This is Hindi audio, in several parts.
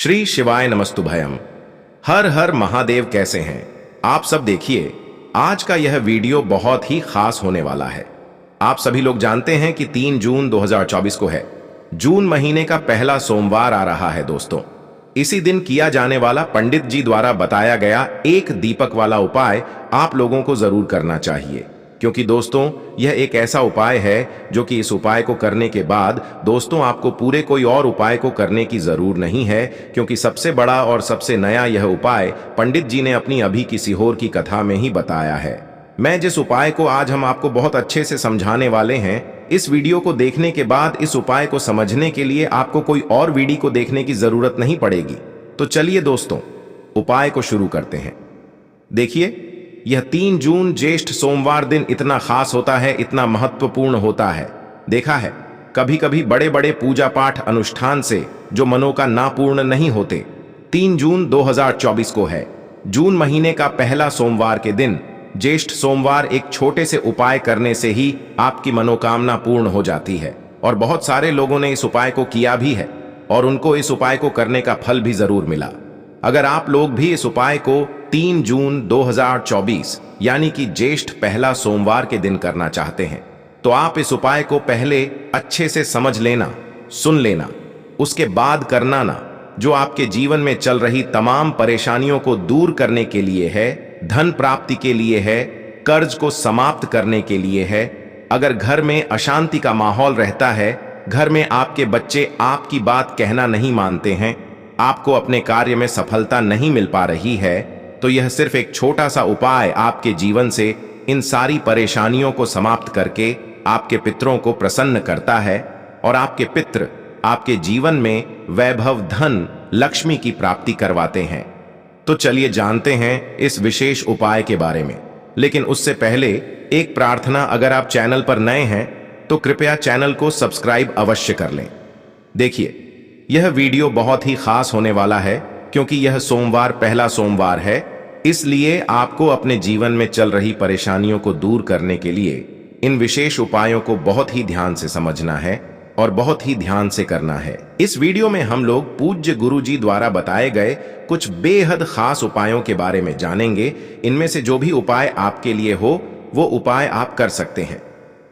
श्री शिवाय नमस्तुभयम। हर हर महादेव। कैसे हैं आप सब? देखिए, आज का यह वीडियो बहुत ही खास होने वाला है। आप सभी लोग जानते हैं कि 3 जून 2024 को है। जून महीने का पहला सोमवार आ रहा है दोस्तों। इसी दिन किया जाने वाला पंडित जी द्वारा बताया गया एक दीपक वाला उपाय आप लोगों को जरूर करना चाहिए, क्योंकि दोस्तों यह एक ऐसा उपाय है जो कि इस उपाय को करने के बाद दोस्तों आपको पूरे कोई और उपाय को करने की जरूर नहीं है, क्योंकि सबसे बड़ा और सबसे नया यह उपाय पंडित जी ने अपनी अभी की सीहोर की कथा में ही बताया है। मैं जिस उपाय को आज हम आपको बहुत अच्छे से समझाने वाले हैं, इस वीडियो को देखने के बाद इस उपाय को समझने के लिए आपको कोई और वीडियो को देखने की जरूरत नहीं पड़ेगी। तो चलिए दोस्तों, उपाय को शुरू करते हैं। देखिए, यह 3 जून ज्येष्ठ सोमवार दिन इतना खास होता है, इतना महत्वपूर्ण होता है। देखा है, कभी कभी बड़े बड़े पूजा पाठ अनुष्ठान से जो मनोकामना पूर्ण नहीं होते। 3 जून 2024 को है, जून महीने का पहला सोमवार के दिन ज्येष्ठ सोमवार एक छोटे से उपाय करने से ही आपकी मनोकामना पूर्ण हो जाती है। और बहुत सारे लोगों ने इस उपाय को किया भी है और उनको इस उपाय को करने का फल भी जरूर मिला। अगर आप लोग भी इस उपाय को 3 जून 2024 यानी कि ज्येष्ठ पहला सोमवार के दिन करना चाहते हैं, तो आप इस उपाय को पहले अच्छे से समझ लेना, सुन लेना, उसके बाद करना ना। जो आपके जीवन में चल रही तमाम परेशानियों को दूर करने के लिए है, धन प्राप्ति के लिए है, कर्ज को समाप्त करने के लिए है। अगर घर में अशांति का माहौल रहता है, घर में आपके बच्चे आपकी बात कहना नहीं मानते हैं, आपको अपने कार्य में सफलता नहीं मिल पा रही है, तो यह सिर्फ एक छोटा सा उपाय आपके जीवन से इन सारी परेशानियों को समाप्त करके आपके पितरों को प्रसन्न करता है और आपके पितृ आपके जीवन में वैभव, धन, लक्ष्मी की प्राप्ति करवाते हैं। तो चलिए जानते हैं इस विशेष उपाय के बारे में। लेकिन उससे पहले एक प्रार्थना, अगर आप चैनल पर नए हैं तो कृपया चैनल को सब्सक्राइब अवश्य कर लें। देखिए, यह वीडियो बहुत ही खास होने वाला है, क्योंकि यह सोमवार पहला सोमवार है। इसलिए आपको अपने जीवन में चल रही परेशानियों को दूर करने के लिए इन विशेष उपायों को बहुत ही ध्यान से समझना है और बहुत ही ध्यान से करना है। इस वीडियो में हम लोग पूज्य गुरु जी द्वारा बताए गए कुछ बेहद खास उपायों के बारे में जानेंगे। इनमें से जो भी उपाय आपके लिए हो वो उपाय आप कर सकते हैं।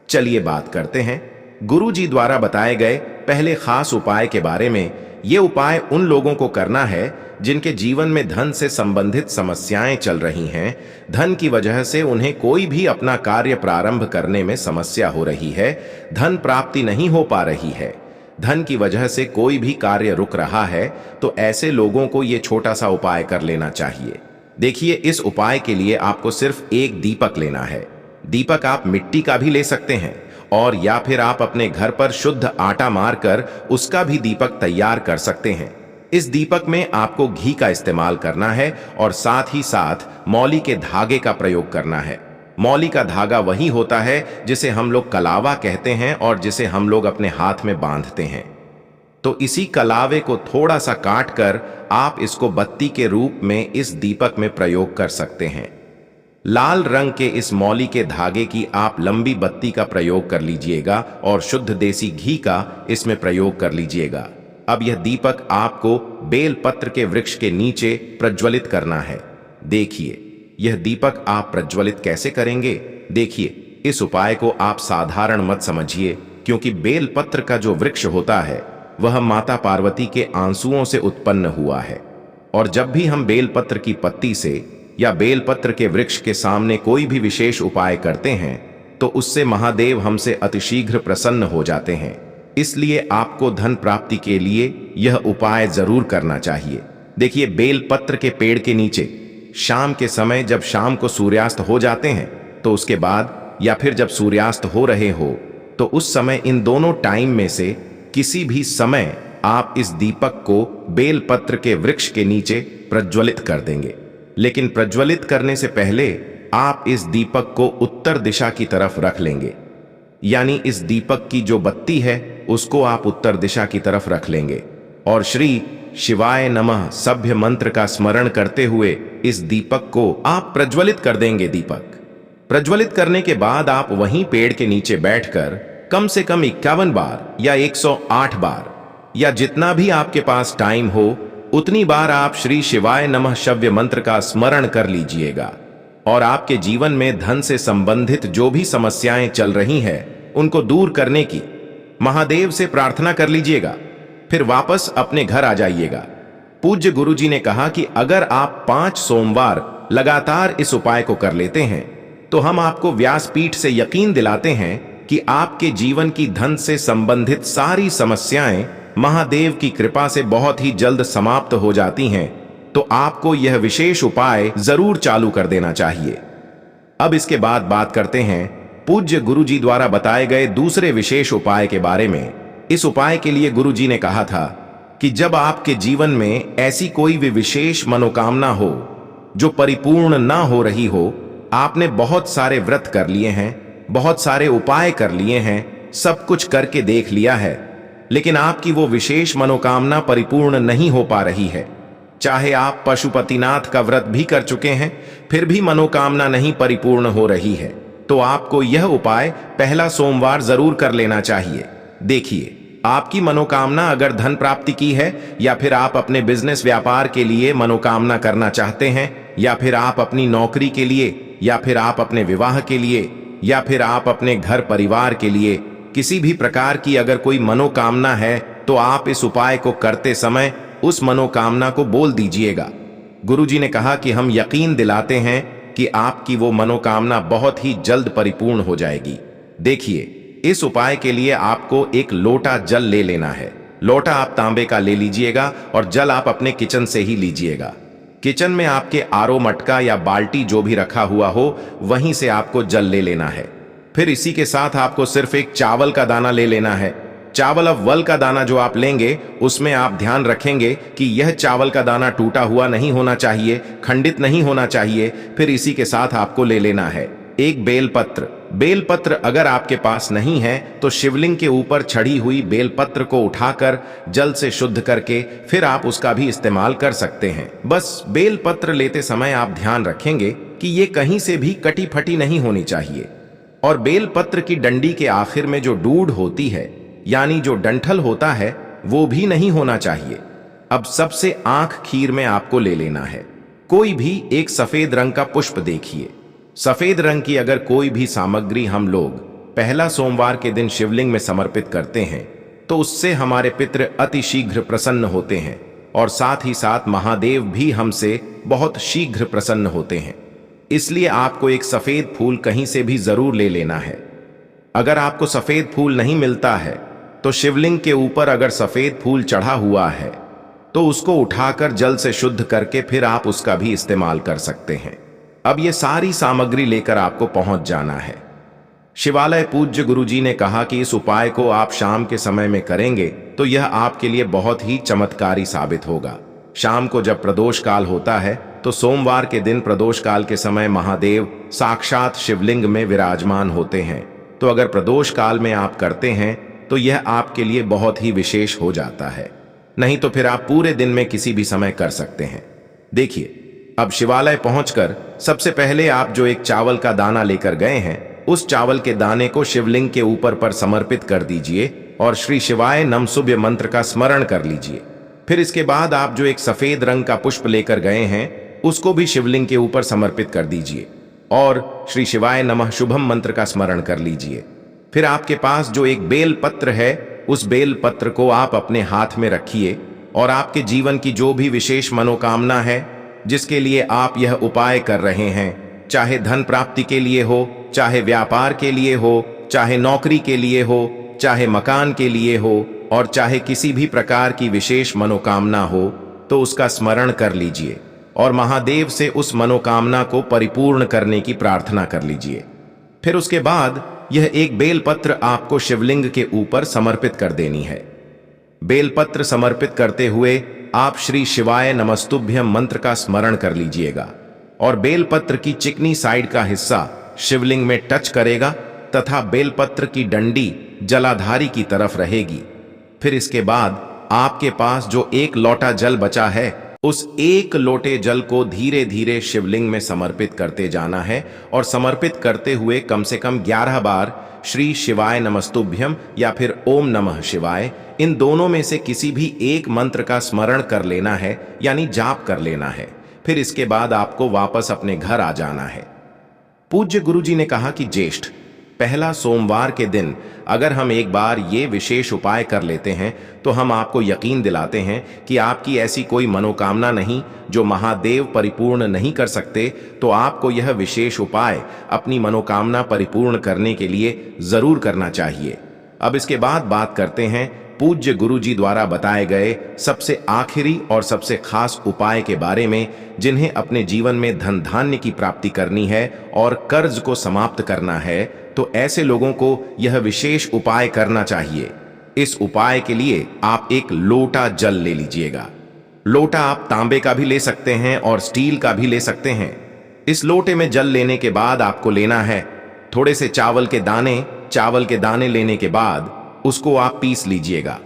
चलिए बात करते हैं गुरु जी द्वारा बताए गए पहले खास उपाय के बारे में। ये उपाय उन लोगों को करना है जिनके जीवन में धन से संबंधित समस्याएं चल रही हैं। धन की वजह से उन्हें कोई भी अपना कार्य प्रारंभ करने में समस्या हो रही है, धन प्राप्ति नहीं हो पा रही है, धन की वजह से कोई भी कार्य रुक रहा है, तो ऐसे लोगों को ये छोटा सा उपाय कर लेना चाहिए। देखिए, इस उपाय के लिए आपको सिर्फ एक दीपक लेना है। दीपक आप मिट्टी का भी ले सकते हैं, और या फिर आप अपने घर पर शुद्ध आटा मारकर उसका भी दीपक तैयार कर सकते हैं। इस दीपक में आपको घी का इस्तेमाल करना है और साथ ही साथ मौली के धागे का प्रयोग करना है। मौली का धागा वही होता है जिसे हम लोग कलावा कहते हैं और जिसे हम लोग अपने हाथ में बांधते हैं। तो इसी कलावे को थोड़ा सा काट कर आप इसको बत्ती के रूप में इस दीपक में प्रयोग कर सकते हैं। लाल रंग के इस मौली के धागे की आप लंबी बत्ती का प्रयोग कर लीजिएगा और शुद्ध देसी घी का इसमें प्रयोग कर लीजिएगा। अब यह दीपक आपको बेल पत्र के वृक्ष के नीचे प्रज्वलित करना है। देखिए, यह दीपक आप प्रज्वलित कैसे करेंगे। देखिए, इस उपाय को आप साधारण मत समझिए, क्योंकि बेल पत्र का जो वृक्ष होता है वह माता पार्वती के आंसुओं से उत्पन्न हुआ है। और जब भी हम बेल पत्र की पत्ती से या बेलपत्र के वृक्ष के सामने कोई भी विशेष उपाय करते हैं, तो उससे महादेव हमसे अतिशीघ्र प्रसन्न हो जाते हैं। इसलिए आपको धन प्राप्ति के लिए यह उपाय जरूर करना चाहिए। देखिए, बेलपत्र के पेड़ के नीचे शाम के समय, जब शाम को सूर्यास्त हो जाते हैं, तो उसके बाद या फिर जब सूर्यास्त हो रहे हो, तो उस समय, इन दोनों टाइम में से किसी भी समय आप इस दीपक को बेलपत्र के वृक्ष के नीचे प्रज्वलित कर देंगे। लेकिन प्रज्वलित करने से पहले आप इस दीपक को उत्तर दिशा की तरफ रख लेंगे। यानी इस दीपक की जो बत्ती है उसको आप उत्तर दिशा की तरफ रख लेंगे और श्री शिवाय नमः सभ्य मंत्र का स्मरण करते हुए इस दीपक को आप प्रज्वलित कर देंगे। दीपक प्रज्वलित करने के बाद आप वहीं पेड़ के नीचे बैठकर कम से कम 51 बार या 108 बार या जितना भी आपके पास टाइम हो उतनी बार आप श्री शिवाय नमः शव्य मंत्र का स्मरण कर लीजिएगा और आपके जीवन में धन से संबंधित जो भी समस्याएं चल रही हैं उनको दूर करने की महादेव से प्रार्थना कर लीजिएगा। फिर वापस अपने घर आ जाइएगा। पूज्य गुरुजी ने कहा कि अगर आप 5 सोमवार लगातार इस उपाय को कर लेते हैं तो हम आपको व्यासपीठ से यकीन दिलाते हैं कि आपके जीवन की धन से संबंधित सारी समस्याएं महादेव की कृपा से बहुत ही जल्द समाप्त हो जाती हैं। तो आपको यह विशेष उपाय जरूर चालू कर देना चाहिए। अब इसके बाद बात करते हैं पूज्य गुरुजी द्वारा बताए गए दूसरे विशेष उपाय के बारे में। इस उपाय के लिए गुरुजी ने कहा था कि जब आपके जीवन में ऐसी कोई भी विशेष मनोकामना हो जो परिपूर्ण ना हो रही हो, आपने बहुत सारे व्रत कर लिए हैं, बहुत सारे उपाय कर लिए हैं, सब कुछ करके देख लिया है, लेकिन आपकी वो विशेष मनोकामना परिपूर्ण नहीं हो पा रही है। चाहे आप पशुपतिनाथ का व्रत भी कर चुके हैं, फिर भी मनोकामना नहीं परिपूर्ण हो रही है, तो आपको यह उपाय पहला सोमवार जरूर कर लेना चाहिए। देखिए, आपकी मनोकामना अगर धन प्राप्ति की है, या फिर आप अपने बिजनेस व्यापार के लिए मनोकामना करना चाहते हैं, या फिर आप अपनी नौकरी के लिए, या फिर आप अपने विवाह के लिए, या फिर आप अपने घर परिवार के लिए किसी भी प्रकार की अगर कोई मनोकामना है, तो आप इस उपाय को करते समय उस मनोकामना को बोल दीजिएगा। गुरुजी ने कहा कि हम यकीन दिलाते हैं कि आपकी वो मनोकामना बहुत ही जल्द परिपूर्ण हो जाएगी। देखिए, इस उपाय के लिए आपको एक लोटा जल ले लेना है। लोटा आप तांबे का ले लीजिएगा और जल आप अपने किचन से ही लीजिएगा। किचन में आपके आरओ मटका या बाल्टी जो भी रखा हुआ हो, वहीं से आपको जल ले लेना है। फिर इसी के साथ आपको सिर्फ एक चावल का दाना ले लेना है। चावल अव्वल का दाना जो आप लेंगे, उसमें आप ध्यान रखेंगे कि यह चावल का दाना टूटा हुआ नहीं होना चाहिए, खंडित नहीं होना चाहिए। फिर इसी के साथ आपको ले लेना है एक बेलपत्र। बेलपत्र अगर आपके पास नहीं है तो शिवलिंग के ऊपर चढ़ी हुई बेलपत्र को उठाकर जल से शुद्ध करके फिर आप उसका भी इस्तेमाल कर सकते हैं। बस बेलपत्र लेते समय आप ध्यान रखेंगे कि ये कहीं से भी कटी फटी नहीं होनी चाहिए, और बेलपत्र की डंडी के आखिर में जो डूढ़ होती है, यानी जो डंठल होता है, वो भी नहीं होना चाहिए। अब सबसे आंख खीर में आपको ले लेना है कोई भी एक सफेद रंग का पुष्प। देखिए, सफेद रंग की अगर कोई भी सामग्री हम लोग पहला सोमवार के दिन शिवलिंग में समर्पित करते हैं तो उससे हमारे पितृ अति शीघ्र प्रसन्न होते हैं, और साथ ही साथ महादेव भी हमसे बहुत शीघ्र प्रसन्न होते हैं। इसलिए आपको एक सफेद फूल कहीं से भी जरूर ले लेना है। अगर आपको सफेद फूल नहीं मिलता है तो शिवलिंग के ऊपर अगर सफेद फूल चढ़ा हुआ है तो उसको उठाकर जल से शुद्ध करके फिर आप उसका भी इस्तेमाल कर सकते हैं। अब ये सारी सामग्री लेकर आपको पहुंच जाना है शिवालय। पूज्य गुरुजी ने कहा कि इस उपाय को आप शाम के समय में करेंगे तो यह आपके लिए बहुत ही चमत्कारी साबित होगा। शाम को जब प्रदोष काल होता है तो सोमवार के दिन प्रदोष काल के समय महादेव साक्षात शिवलिंग में विराजमान होते हैं। तो अगर प्रदोष काल में आप करते हैं तो यह आपके लिए बहुत ही विशेष हो जाता है, नहीं तो फिर आप पूरे दिन में किसी भी समय कर सकते हैं। देखिए, अब शिवालय पहुंचकर सबसे पहले आप जो एक चावल का दाना लेकर गए हैं, उस चावल के दाने को शिवलिंग के ऊपर पर समर्पित कर दीजिए और श्री शिवाय नमः शुभ मंत्र का स्मरण कर लीजिए। फिर इसके बाद आप जो एक सफेद रंग का पुष्प लेकर गए हैं, उसको भी शिवलिंग के ऊपर समर्पित कर दीजिए और श्री शिवाय नमः शुभम मंत्र का स्मरण कर लीजिए। फिर आपके पास जो एक बेल पत्र है, उस बेल पत्र को आप अपने हाथ में रखिए और आपके जीवन की जो भी विशेष मनोकामना है, जिसके लिए आप यह उपाय कर रहे हैं, चाहे धन प्राप्ति के लिए हो, चाहे व्यापार के लिए हो, चाहे नौकरी के लिए हो, चाहे मकान के लिए हो, और चाहे किसी भी प्रकार की विशेष मनोकामना हो, तो उसका स्मरण कर लीजिए और महादेव से उस मनोकामना को परिपूर्ण करने की प्रार्थना कर लीजिए। फिर उसके बाद यह एक बेलपत्र आपको शिवलिंग के ऊपर समर्पित कर देनी है। बेलपत्र समर्पित करते हुए आप श्री शिवाय नमस्तुभ्यम मंत्र का स्मरण कर लीजिएगा और बेलपत्र की चिकनी साइड का हिस्सा शिवलिंग में टच करेगा तथा बेलपत्र की डंडी जलाधारी की तरफ रहेगी। फिर इसके बाद आपके पास जो एक लोटा जल बचा है, उस एक लोटे जल को धीरे धीरे शिवलिंग में समर्पित करते जाना है और समर्पित करते हुए कम से कम 11 बार श्री शिवाय नमस्तुभ्यम या फिर ओम नमः शिवाय इन दोनों में से किसी भी एक मंत्र का स्मरण कर लेना है, यानी जाप कर लेना है। फिर इसके बाद आपको वापस अपने घर आ जाना है। पूज्य गुरुजी ने कहा कि ज्येष्ठ पहला सोमवार के दिन अगर हम एक बार ये विशेष उपाय कर लेते हैं तो हम आपको यकीन दिलाते हैं कि आपकी ऐसी कोई मनोकामना नहीं जो महादेव परिपूर्ण नहीं कर सकते। तो आपको यह विशेष उपाय अपनी मनोकामना परिपूर्ण करने के लिए जरूर करना चाहिए। अब इसके बाद बात करते हैं पूज्य गुरुजी द्वारा बताए गए सबसे आखिरी और सबसे खास उपाय के बारे में, जिन्हें अपने जीवन में धन धान्य की प्राप्ति करनी है और कर्ज को समाप्त करना है। तो ऐसे लोगों को यह विशेष उपाय करना चाहिए। इस उपाय के लिए आप एक लोटा जल ले लीजिएगा। लोटा आप तांबे का भी ले सकते हैं और स्टील का भी ले सकते हैं। इस लोटे में जल लेने के बाद आपको लेना है थोड़े से चावल के दाने। चावल के दाने लेने के बाद उसको आप पीस लीजिएगा।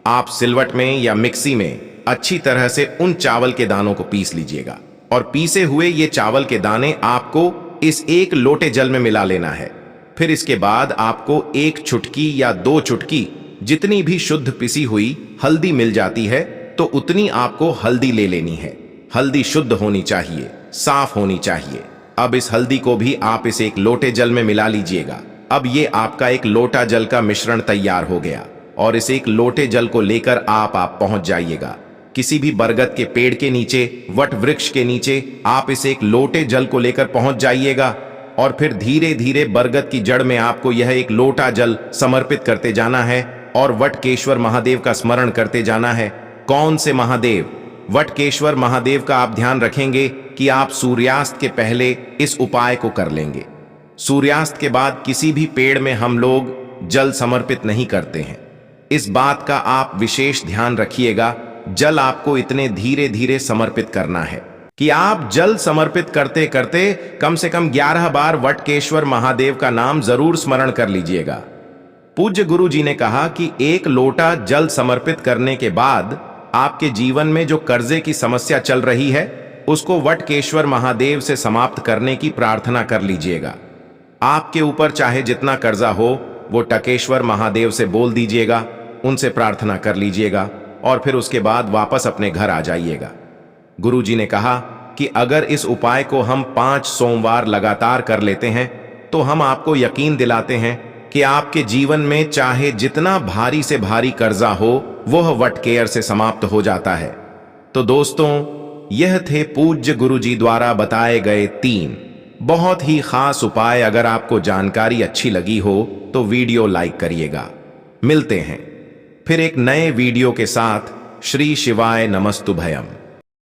आप सिलवट में या मिक्सी में अच्छी तरह से उन चावल के दानों को पीस लीजिएगा और पीसे हुए ये चावल के दाने आपको इस एक लोटे जल में मिला लेना है। फिर इसके बाद आपको एक चुटकी या 2 चुटकी जितनी भी शुद्ध पिसी हुई हल्दी मिल जाती है तो उतनी आपको हल्दी ले लेनी है। हल्दी शुद्ध होनी चाहिए, साफ होनी चाहिए। अब इस हल्दी को भी आप इस एक लोटे जल में मिला लीजिएगा। अब ये आपका एक लोटा जल का मिश्रण तैयार हो गया और इस एक लोटे जल को लेकर आप पहुंच जाइएगा किसी भी बरगद के पेड़ के नीचे, वट वृक्ष के नीचे। आप इस एक लोटे जल को लेकर पहुंच जाइएगा और फिर धीरे धीरे बरगद की जड़ में आपको यह एक लोटा जल समर्पित करते जाना है और वटकेश्वर महादेव का स्मरण करते जाना है। कौन से महादेव? वटकेश्वर महादेव का आप ध्यान रखेंगे कि आप सूर्यास्त के पहले इस उपाय को कर लेंगे। सूर्यास्त के बाद किसी भी पेड़ में हम लोग जल समर्पित नहीं करते हैं। इस बात का आप विशेष ध्यान रखिएगा। जल आपको इतने धीरे धीरे समर्पित करना है कि आप जल समर्पित करते करते कम से कम 11 बार वटकेश्वर महादेव का नाम जरूर स्मरण कर लीजिएगा। पूज्य गुरु जी ने कहा कि एक लोटा जल समर्पित करने के बाद आपके जीवन में जो कर्जे की समस्या चल रही है उसको वटकेश्वर महादेव से समाप्त करने की प्रार्थना कर लीजिएगा। आपके ऊपर चाहे जितना कर्जा हो वो टकेश्वर महादेव से बोल दीजिएगा, उनसे प्रार्थना कर लीजिएगा और फिर उसके बाद वापस अपने घर आ जाइएगा। गुरुजी ने कहा कि अगर इस उपाय को हम 5 सोमवार लगातार कर लेते हैं तो हम आपको यकीन दिलाते हैं कि आपके जीवन में चाहे जितना भारी से भारी कर्जा हो वह वटकेयर से समाप्त हो जाता है। तो दोस्तों, यह थे पूज्य गुरुजी द्वारा बताए गए 3 बहुत ही खास उपाय। अगर आपको जानकारी अच्छी लगी हो तो वीडियो लाइक करिएगा। मिलते हैं फिर एक नए वीडियो के साथ। श्री शिवाय नमस्तुभयम।